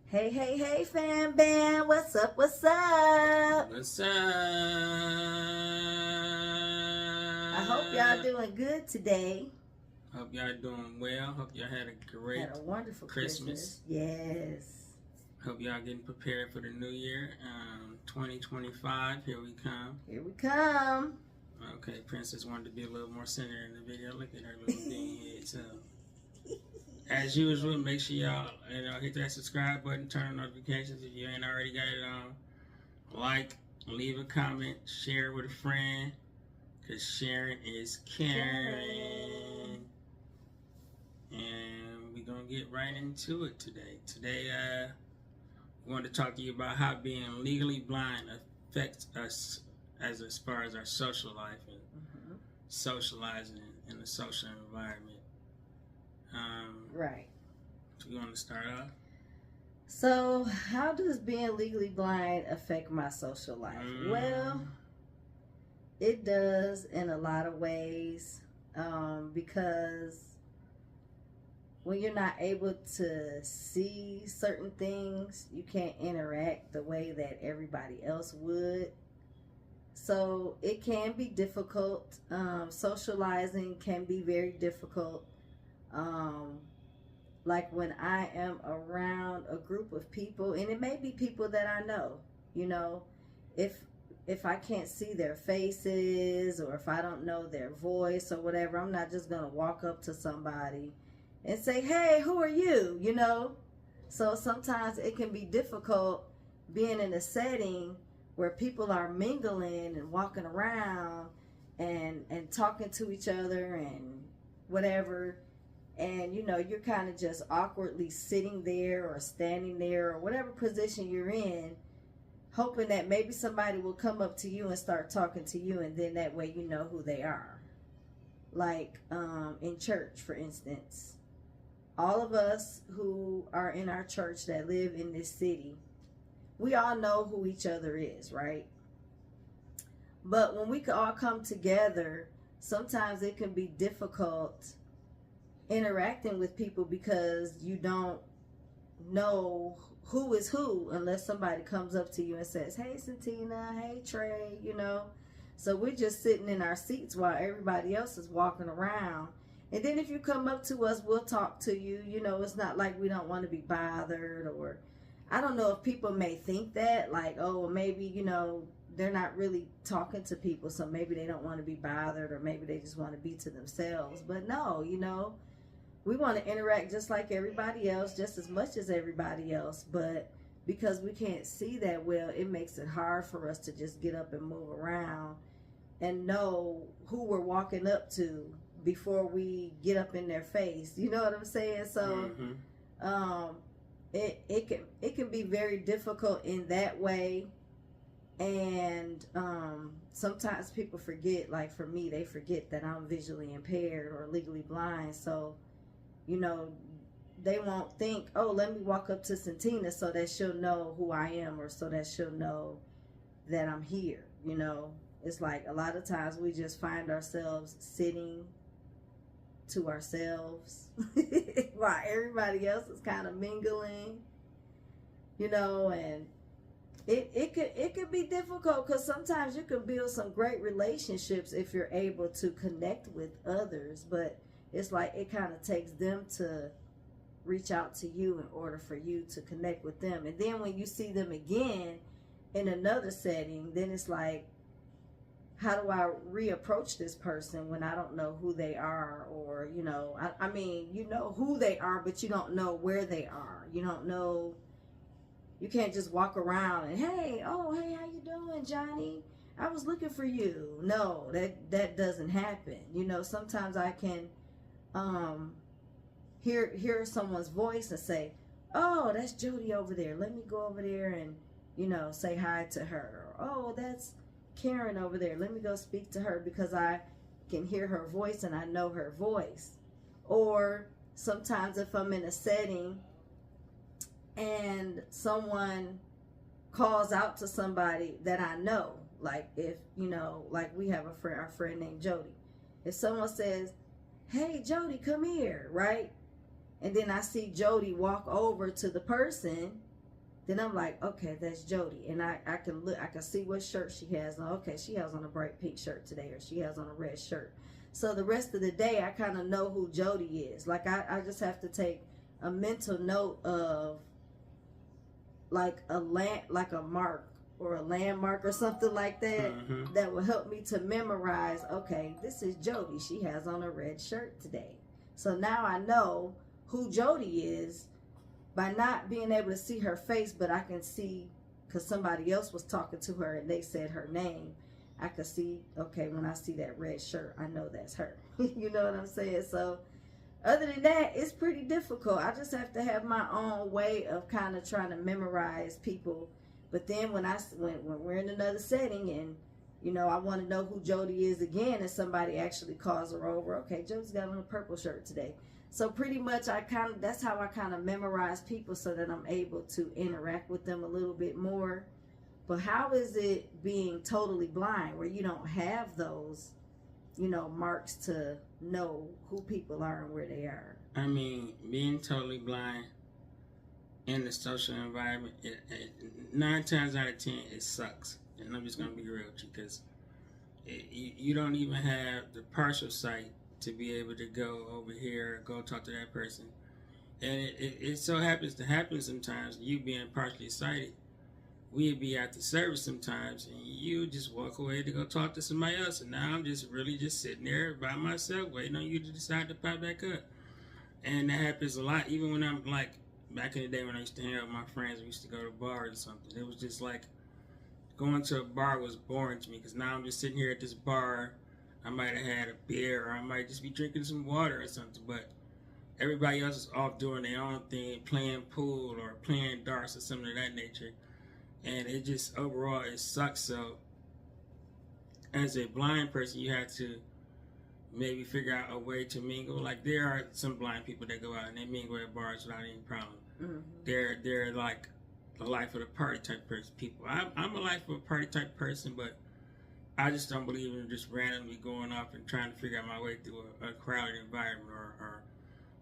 Hey, hey, hey, fam bam, what's up, what's up? What's up? I hope y'all doing good today. Hope y'all doing well. Hope y'all had a great Had a wonderful Christmas. Yes. Hope y'all getting prepared for the new year. 2025, here we come. Here we come. Okay, Princess wanted to be a little more centered in the video. Look at her little bean head. So, as usual, make sure y'all hit that subscribe button, turn on notifications if you ain't already got it on. Like, leave a comment, share with a friend, because sharing is caring. And we're going to get right into it today. Today, we want to talk to you about how being legally blind affects us as far as our social life and socializing in the social environment. Right. So you want to start off? So, how does being legally blind affect my social life? Well, it does in a lot of ways, because when you're not able to see certain things, you can't interact the way that everybody else would. So it can be difficult. Socializing can be very difficult. Like when I am around a group of people, and it may be people that I know, if I can't see their faces or if I don't know their voice or whatever, I'm not just gonna walk up to somebody and say, hey, who are you? So sometimes it can be difficult being in a setting where people are mingling and walking around and talking to each other and whatever, and you're kind of just awkwardly sitting there or standing there or whatever position you're in, hoping that maybe somebody will come up to you and start talking to you, and then that way you know who they are. Like in church, for instance, all of us who are in our church that live in this city, we all know who each other is, right? But when we all come together, sometimes it can be difficult interacting with people because you don't know who is who unless somebody comes up to you and says, hey, Santina, hey, Trey, So we're just sitting in our seats while everybody else is walking around. And then if you come up to us, we'll talk to you. It's not like we don't want to be bothered, or I don't know if people may think that, like, oh, maybe, they're not really talking to people, so maybe they don't want to be bothered, or maybe they just want to be to themselves. But no, we want to interact just like everybody else, just as much as everybody else. But because we can't see that well, it makes it hard for us to just get up and move around and know who we're walking up to before we get up in their face. You know what I'm saying? So it can be very difficult in that way. And sometimes people forget, like for me, they forget that I'm visually impaired or legally blind. So they won't think, oh, let me walk up to Santina so that she'll know who I am, or so that she'll know that I'm here. It's like a lot of times we just find ourselves sitting to ourselves while everybody else is kind of mingling, and it could be difficult, because sometimes you can build some great relationships if you're able to connect with others, but it's like it kind of takes them to reach out to you in order for you to connect with them. And then when you see them again in another setting, then it's like, how do I reapproach this person when I don't know who they are? Or, I mean, you know who they are, but you don't know where they are. You don't know, you can't just walk around and, hey, how you doing, Johnny? I was looking for you. No, that doesn't happen. Sometimes I can hear someone's voice and say, oh, that's Jody over there. Let me go over there and, say hi to her. Or, oh, that's Karen over there. Let me go speak to her, because I can hear her voice and I know her voice. Or sometimes if I'm in a setting and someone calls out to somebody that I know, like if, like we have our friend named Jody. If someone says, hey, Jody, come here, right? And then I see Jody walk over to the person, then I'm like, okay, that's Jody, and I can look, I can see what shirt she has on. Okay, she has on a bright pink shirt today, or she has on a red shirt. So the rest of the day, I kind of know who Jody is. Like I just have to take a mental note of like a mark or a landmark or something like that, that will help me to memorize, okay, this is Jody. She has on a red shirt today. So now I know who Jody is by not being able to see her face, but I can see, because somebody else was talking to her and they said her name, I could see, okay, when I see that red shirt, I know that's her. You know what I'm saying? So other than that, it's pretty difficult. I just have to have my own way of kind of trying to memorize people. But then when we're in another setting and, you know, I want to know who Jody is again, and somebody actually calls her over, okay, Jody's got on a purple shirt today. So pretty much that's how I kind of memorize people, so that I'm able to interact with them a little bit more. But how is it being totally blind, where you don't have those, you know, marks to know who people are and where they are? I mean, being totally blind in the social environment, 9 times out of 10, it sucks. And I'm just going to be real with you, because you don't even have the partial sight to be able to go over here, go talk to that person. And it so happens to happen sometimes, you being partially sighted, we'd be at the service sometimes, and you just walk away to go talk to somebody else, and now I'm just really just sitting there by myself waiting on you to decide to pop back up. And that happens a lot, even when I'm like, back in the day when I used to hang out with my friends, we used to go to bars or something. It was just like, going to a bar was boring to me, because now I'm just sitting here at this bar. I might have had a beer, or I might just be drinking some water or something, but everybody else is off doing their own thing, playing pool or playing darts or something of that nature. And it just, overall, it sucks. So as a blind person, you have to maybe figure out a way to mingle. Like, there are some blind people that go out and they mingle at bars without any problem. Mm-hmm. They're like the life of the party type person people. I'm a life of a party type person, but I just don't believe in just randomly going off and trying to figure out my way through a crowded environment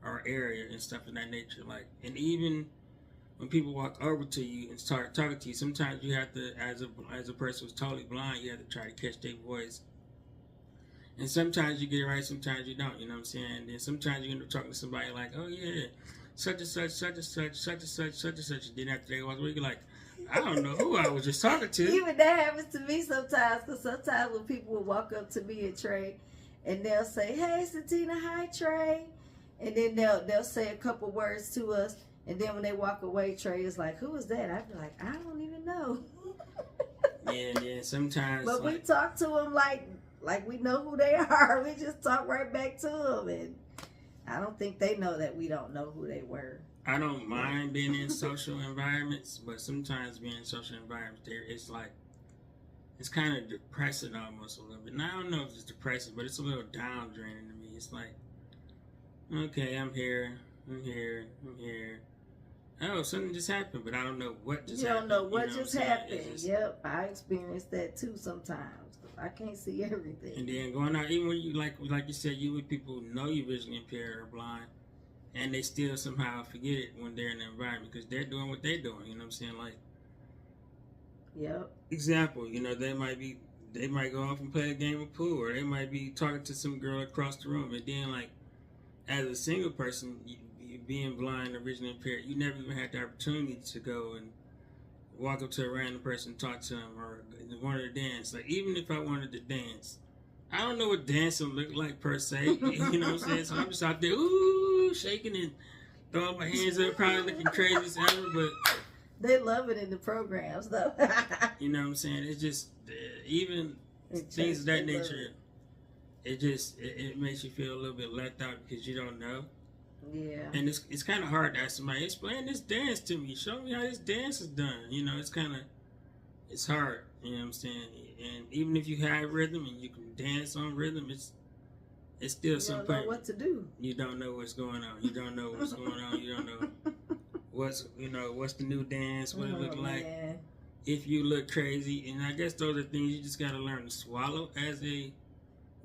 or area and stuff of that nature. Like, and even when people walk over to you and start talking to you, sometimes you have to, as a person who's totally blind, you have to try to catch their voice. And sometimes you get it right, sometimes you don't, you know what I'm saying? And then sometimes you end up talking to somebody like, oh yeah, such and such, such and such, such and such, such and such. And then after they walk away, you're like, I don't know who I was just talking to. Even that happens to me sometimes, because sometimes when people will walk up to me and Trey, and they'll say, hey, Santina, hi, Trey. And then they'll say a couple words to us. And then when they walk away, Trey is like, who is that? I'd be like, I don't even know. Yeah, sometimes. But we talk to them like we know who they are. We just talk right back to them. And I don't think they know that we don't know who they were. I don't mind being in social environments, but sometimes being in social environments, it's like, it's kind of depressing almost a little bit. And I don't know if it's depressing, but it's a little down draining to me. It's like, okay, I'm here. Oh, something just happened, but I don't know what just happened. You don't know what just happened. Yep, I experienced that too sometimes. I can't see everything. And then going out, even when you, like you said, you with people who know you're visually impaired or blind, and they still somehow forget it when they're in the environment, because they're doing what they're doing, you know what I'm saying? Like, yep. Example, you know, they might go off and play a game of pool, or they might be talking to some girl across the room, and then, like, as a single person, you being blind or visually impaired, you never even had the opportunity to go and walk up to a random person and talk to them, or wanted to dance. Like, even if I wanted to dance, I don't know what dancing look like per se, you know what I'm saying? So I'm just out there, ooh, shaking and throwing my hands up, probably looking crazy as ever, but they love it in the programs, though. You know what I'm saying? It's just, even things of that nature, it makes you feel a little bit left out because you don't know. Yeah. And it's kind of hard to ask somebody, explain this dance to me. Show me how this dance is done. You know, it's hard. You know what I'm saying? And even if you have rhythm and you can dance on rhythm, it's still something. You don't know what to do. You don't know what's going on. You don't know what's going on. You don't know what's the new dance, what it look like. Man. If you look crazy. And I guess those are things you just got to learn to swallow as a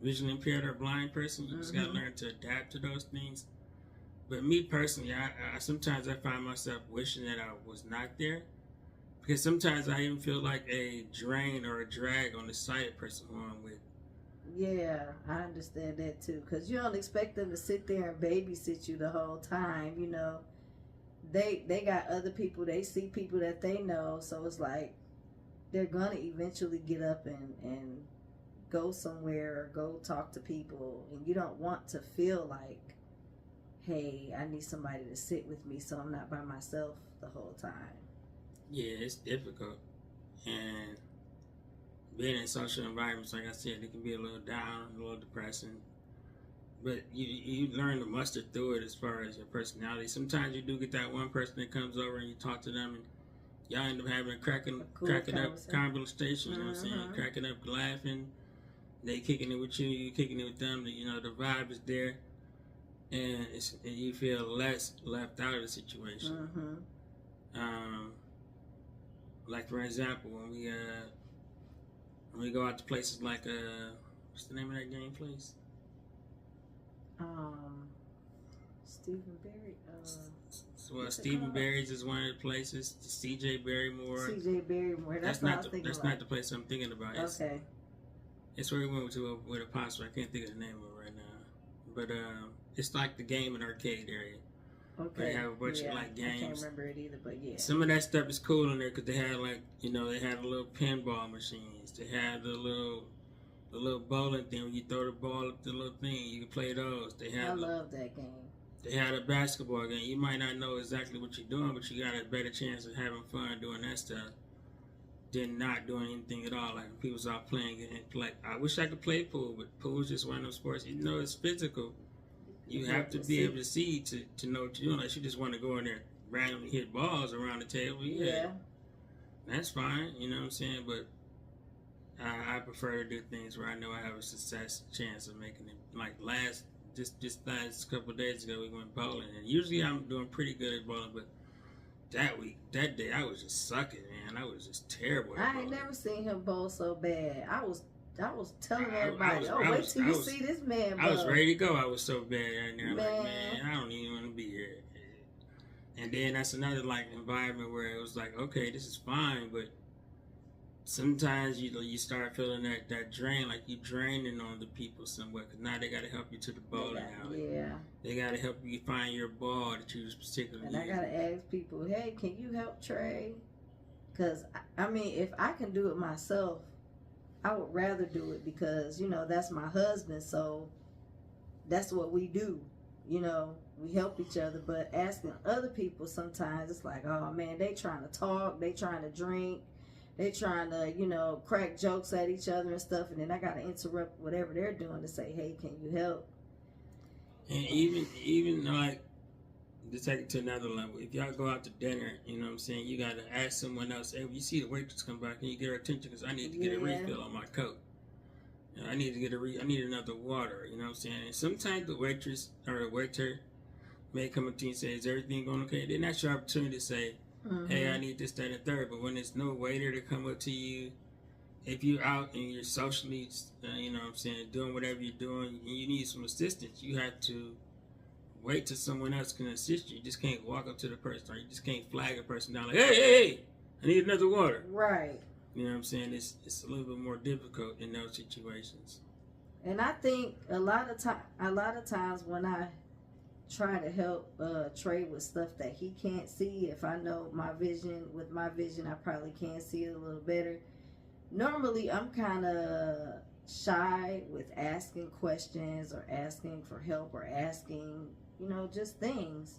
visually impaired or blind person. You just got to learn to adapt to those things. But me personally, I sometimes I find myself wishing that I was not there, Because sometimes I even feel like a drain or a drag on the sighted person who I'm with. Yeah, I understand that too. Because you don't expect them to sit there and babysit you the whole time. You know, they got other people. They see people that they know. So it's like they're gonna eventually get up and go somewhere or go talk to people. And you don't want to feel like, hey, I need somebody to sit with me so I'm not by myself the whole time. Yeah, it's difficult. And being in social environments, like I said, it can be a little down, a little depressing. But you learn to muster through it as far as your personality. Sometimes you do get that one person that comes over and you talk to them and y'all end up having a cracking up conversation, you know what I'm saying? Cracking up, laughing. They kicking it with you, you kicking it with them. You know, the vibe is there. And you feel less left out of the situation. Like for example, when we go out to places like what's the name of that game place? Stephen Barry. Stephen Barry's is one of the places. C.J. Barrymore. C.J. Barrymore. That's not the place I'm thinking about. Okay. It's where we went to with Apostle. I can't think of the name of it right now. But it's like the game and arcade area. Okay. They have a bunch of like games. I can't remember it either, but yeah. Some of that stuff is cool in there because they had like, you know, they had the little pinball machines. They had the little bowling thing where you throw the ball up the little thing. You can play those. I love that game. They had a basketball game. You might not know exactly what you're doing, but you got a better chance of having fun doing that stuff than not doing anything at all. Like people start playing it. Like I wish I could play pool, but pool is just one of those sports. You know, it's physical. You have to be able to see to know what you're doing. Like you just want to go in there and randomly hit balls around the table. Yeah. That's fine. You know what I'm saying? But I prefer to do things where I know I have a success chance of making it. Like just last couple of days ago, we went bowling, and usually I'm doing pretty good at bowling, but that day, I was just sucking, man. I was just terrible at bowling. I ain't never seen him bowl so bad. I was telling everybody, wait till you see this man bowl. I was ready to go. I was so bad right there. Like, man, I don't even want to be here. And then that's another like environment where it was like, okay, this is fine, but sometimes you start feeling that drain, like you draining on the people somewhat, because now they got to help you to the bowling alley. Yeah. They got to help you find your ball that you was particularly And I got to ask people, hey, can you help Trey? Because, I mean, if I can do it myself, I would rather do it because, you know, that's my husband, so that's what we do. You know, we help each other, but asking other people sometimes, it's like, oh, man, they trying to talk, they trying to drink. They trying to, you know, crack jokes at each other and stuff, and then I got to interrupt whatever they're doing to say, hey, can you help? And even like, to take it to another level, if y'all go out to dinner, you know what I'm saying, you got to ask someone else, hey, when you see the waitress come back, can you get her attention? Because I need to get a refill on my Coke. You know, I need need another water, you know what I'm saying? And sometimes the waitress or the waiter may come up to you and say, is everything going okay? Then that's your opportunity to say, hey, I need this, that, and the third. But when there's no waiter to come up to you, if you're out and you're socially, you know what I'm saying, doing whatever you're doing, and you need some assistance, you have to wait till someone else can assist you. You just can't walk up to the person, or you just can't flag a person down like, hey, I need another water. Right. You know what I'm saying? It's a little bit more difficult in those situations. And I think a lot of times when I try to help Trey with stuff that he can't see, if I know with my vision I probably can see it a little better. Normally I'm kind of shy with asking questions or asking for help or asking, you know, just things,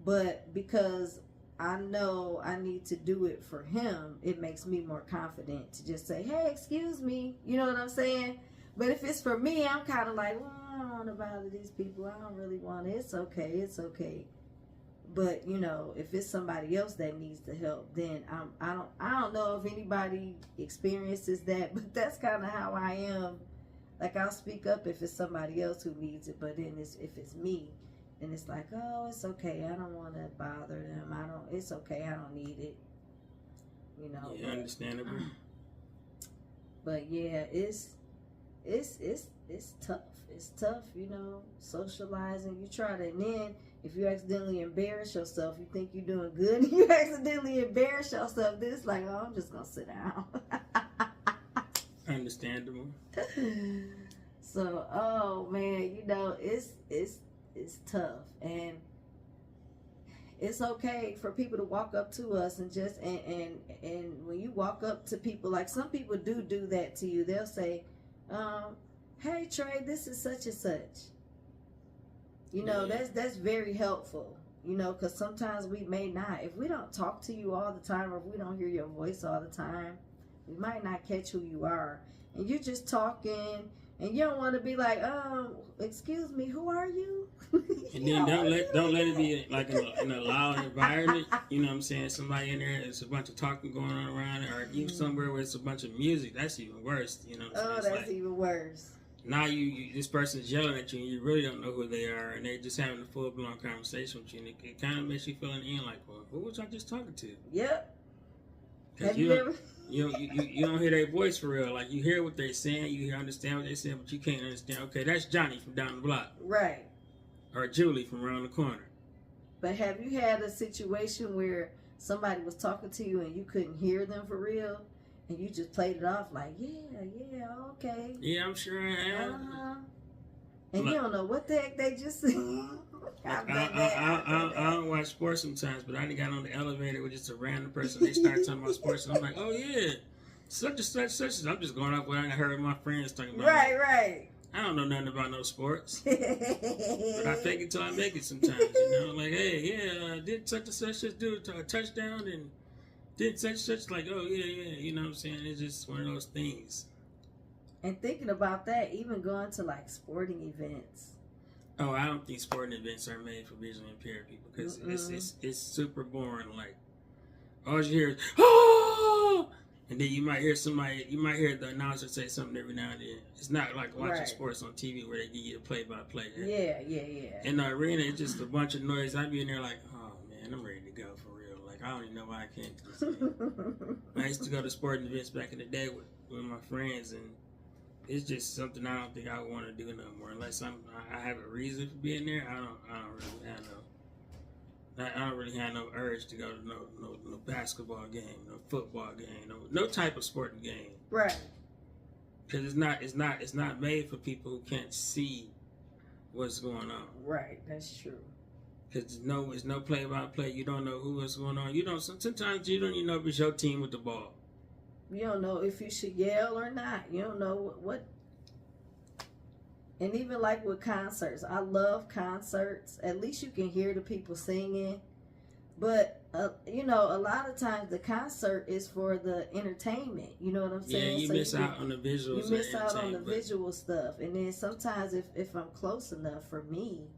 but because I know I need to do it for him, it makes me more confident to just say, hey, excuse me, you know what I'm saying? But if it's for me, I'm kind of like, well, I don't want to bother these people. I don't really want it. It's okay. But you know, if it's somebody else that needs the help, then I don't know if anybody experiences that, but that's kind of how I am. Like I'll speak up if it's somebody else who needs it, but then if it's me, then it's like, oh, it's okay. I don't want to bother them. It's okay. I don't need it. You know. Yeah, understandable. But yeah, it's tough. It's tough, you know, socializing. You try to, and then If you accidentally embarrass yourself, you think you're doing good, and you accidentally embarrass yourself, then it's like, oh, I'm just gonna sit down. Understandable. So, oh man, you know, it's tough, and it's okay for people to walk up to us and just and when you walk up to people, like some people do that to you. They'll say, "Hey Trey, this is such and such." You know, that's very helpful. You know, because sometimes we may not, if we don't talk to you all the time, or if we don't hear your voice all the time, we might not catch who you are, and you're just talking. And you don't want to be like, excuse me, who are you? And then don't let it be like in a loud environment. You know what I'm saying? Somebody in there, there's a bunch of talking going on around it, or even somewhere where it's a bunch of music. That's even worse. You know what I'm saying? Oh, that's like, even worse. Now you this person's yelling at you, and you really don't know who they are, and they're just having a full blown conversation with you, and it kind of makes you feel in the end like, well, who was I just talking to? Yep. Have you ever? You don't hear their voice for real. Like, you hear what they're saying, you understand what they're saying, but you can't understand. Okay, that's Johnny from down the block. Right. Or Julie from around the corner. But have you had a situation where somebody was talking to you and you couldn't hear them for real, and you just played it off like, yeah, okay. Yeah, I'm sure I have. And you don't know what the heck they just said. I don't watch sports sometimes, but I done got on the elevator with just a random person. They start talking about sports, and I'm like, oh yeah, such and such. I'm just going off what I heard my friends talking about. Right. I don't know nothing about no sports, but I fake it till I make it sometimes. You know, like, hey, yeah, did such and such just do a touchdown, and did such and such, like, oh yeah, you know what I'm saying? It's just one of those things. And thinking about that, even going to like sporting events. Oh, I don't think sporting events are made for visually impaired people, because it's super boring. Like, all you hear is, oh! And then you might hear the announcer say something every now and then. It's not like watching sports on TV where they give you a play-by-play. Yeah. In the arena, it's just a bunch of noise. I'd be in there like, oh man, I'm ready to go for real. Like, I don't even know why I can't do this thing. I used to go to sporting events back in the day with my friends, and it's just something I don't think I would want to do no more unless I have a reason for being there. I don't really have no urge to go to no basketball game, no football game, no type of sporting game. Right. Because it's not made for people who can't see what's going on. Right. That's true. Because it's no play-by-play. You don't know what's going on. You don't. Sometimes you don't even know if it's your team with the ball. You don't know if you should yell or not. You don't know what. And even like with concerts, I love concerts. At least you can hear the people singing. But, you know, a lot of times the concert is for the entertainment. You know what I'm saying? Yeah, you miss out on the visuals. You miss out on the visual stuff. And then sometimes if I'm close enough, for me,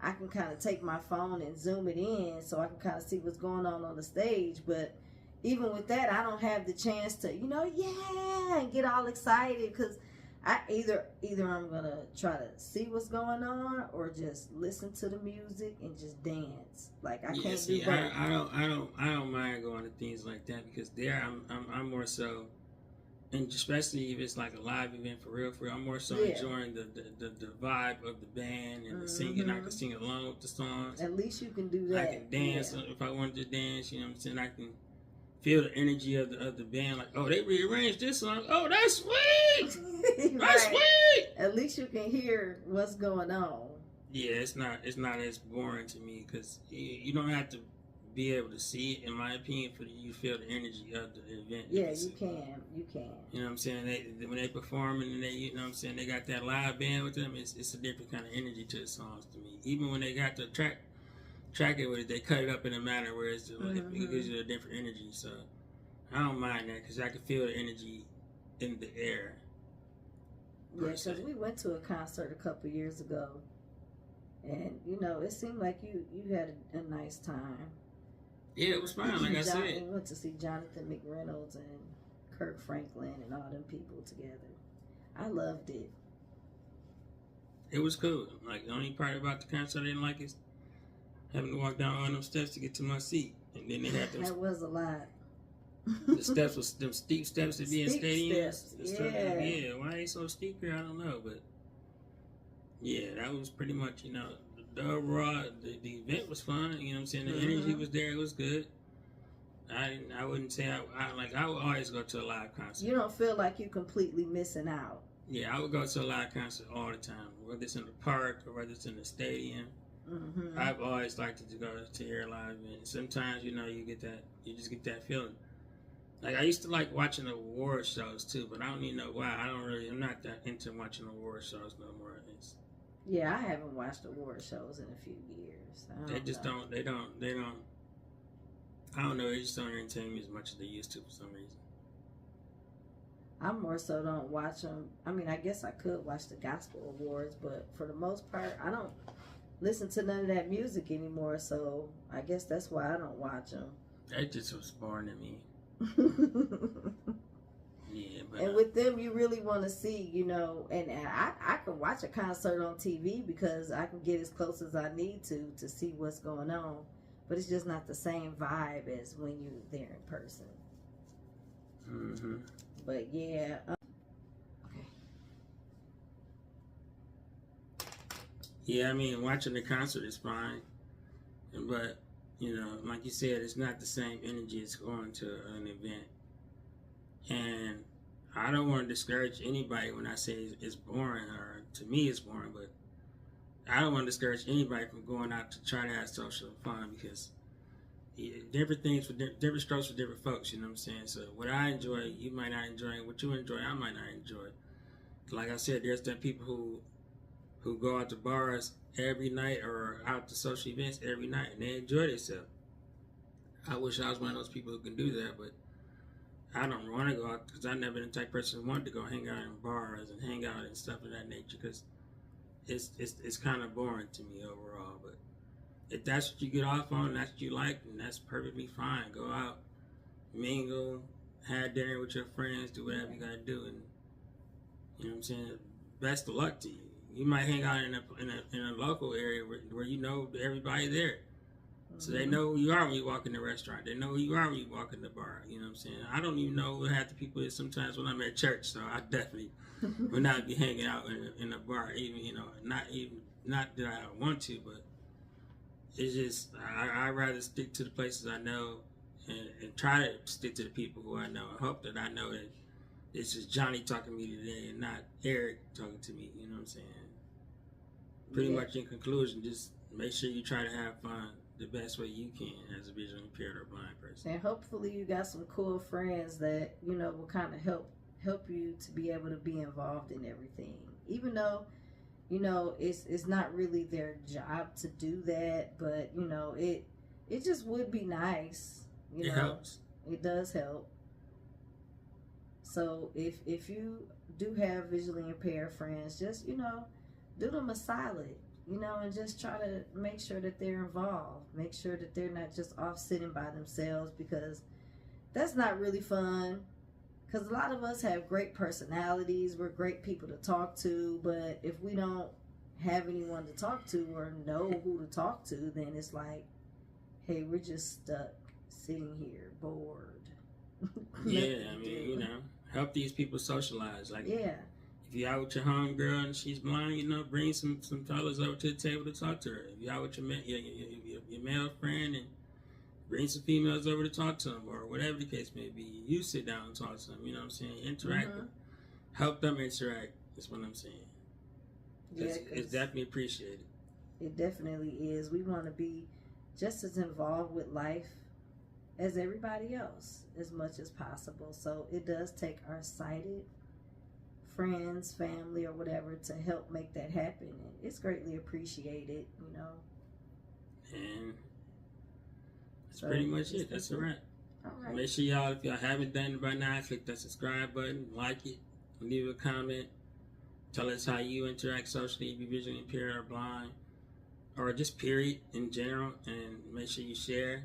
I can kind of take my phone and zoom it in so I can kind of see what's going on the stage. But even with that, I don't have the chance to, and get all excited, because I either I'm gonna try to see what's going on or just listen to the music and just dance. Like, I can't do both. I don't mind going to things like that, because there I'm more so, and especially if it's like a live event for real. I'm more so enjoying the vibe of the band and the singing. I can sing along with the songs. At least you can do that. I can dance if I wanted to dance. You know what I'm saying? I can feel the energy of the band. Like, oh, they rearranged this song. Oh, that's sweet. That's sweet. At least you can hear what's going on. Yeah, it's not as boring to me, because you don't have to be able to see it, in my opinion, for you to feel the energy of the event. Yeah, you can. You know what I'm saying? When they perform and you know what I'm saying, they got that live band with them. It's a different kind of energy to the songs to me. Even when they got the track it with it, they cut it up in a manner where it gives you a different energy. So I don't mind that, because I can feel the energy in the air. Yeah, because we went to a concert a couple years ago, and it seemed like you had a nice time. Yeah, it was fine. Like I said, we went to see Jonathan McReynolds and Kirk Franklin and all them people together. I loved it. It was cool. Like, the only part about the concert I didn't like is having to walk down all them steps to get to my seat, and then they had those. That was a lot. The steps was them steep steps to be in stadiums. Yeah. Why they so steep here? I don't know, but yeah, that was pretty much overall, the event was fun. You know what I'm saying? The energy was there. It was good. I wouldn't say I would always go to a live concert. You don't feel like you're completely missing out. Yeah, I would go to a live concert all the time, whether it's in the park or whether it's in the stadium. I've always liked to go to hear a live event. Sometimes, you just get that feeling. Like, I used to like watching award shows too, but I don't even know why. I'm not that into watching award shows no more. Yeah, I haven't watched award shows in a few years. They just don't, I don't know, they just don't entertain me as much as they used to for some reason. I more so don't watch them. I mean, I guess I could watch the gospel awards, but for the most part, I don't listen to none of that music anymore, so I guess that's why I don't watch them. That just was boring to me. Yeah, but and with them, you really want to see, and I can watch a concert on TV because I can get as close as I need to see what's going on, but it's just not the same vibe as when you're there in person. But yeah. Okay. Yeah, I mean, watching the concert is fine, but like you said, it's not the same energy as going to an event. And I don't want to discourage anybody when I say it's boring, or to me it's boring, but I don't want to discourage anybody from going out to try to have social fun, because different things for different strokes for different folks, you know what I'm saying? So what I enjoy, you might not enjoy. What you enjoy, I might not enjoy. Like I said, there's some people who go out to bars every night or out to social events every night, and they enjoy themselves. I wish I was one of those people who can do that, but I don't want to go out because I've never been the type of person who wanted to go hang out in bars and hang out and stuff of that nature, because it's kind of boring to me overall. But if that's what you get off on, that's what you like, then that's perfectly fine. Go out, mingle, have dinner with your friends, do whatever you gotta do, and you know what I'm saying. Best of luck to you. You might hang out in a local area where you know everybody there. So they know who you are when you walk in the restaurant. They know who you are when you walk in the bar. You know what I'm saying? I don't even know who half the people is sometimes when I'm at church. So I definitely would not be hanging out in a bar. Even not that I want to, but it's just I'd rather stick to the places I know and try to stick to the people who I know. I hope that I know that it's just Johnny talking to me today and not Eric talking to me. You know what I'm saying? Pretty much in conclusion, just make sure you try to have fun the best way you can as a visually impaired or blind person. And hopefully you got some cool friends that, will kind of help you to be able to be involved in everything. Even though, it's not really their job to do that, but, it just would be nice. It helps. It does help. So if you do have visually impaired friends, just, do them a solid. And just try to make sure that they're involved. Make sure that they're not just off sitting by themselves, because that's not really fun. Because a lot of us have great personalities. We're great people to talk to. But if we don't have anyone to talk to or know who to talk to, then it's like, hey, we're just stuck sitting here bored. Yeah, I mean, help these people socialize. Like, yeah. If you're out with your homegirl and she's blind, bring some fellas over to the table to talk to her. If you're out with your male friend, and bring some females over to talk to them, or whatever the case may be. You sit down and talk to them. You know what I'm saying? Interact. Help them interact. That's what I'm saying. Yeah, it's definitely appreciated. It definitely is. We want to be just as involved with life as everybody else as much as possible. So it does take our sighted friends, family, or whatever to help make that happen, and it's greatly appreciated. And that's pretty much it. That's a wrap. All right. Make sure y'all, if y'all haven't done it by now, click that subscribe button, like it, leave a comment, tell us how you interact socially if you're visually impaired or blind, or just period in general, and make sure you share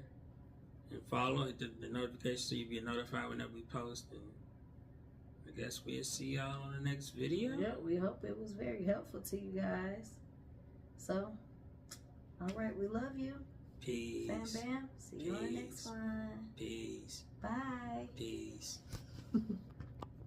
and follow, hit the notification so you'll be notified whenever we post. And I guess we'll see y'all on the next video. Yeah, we hope it was very helpful to you guys. So, all right, we love you. Peace. Bam, bam. See you on the next one. Peace. Bye. Peace.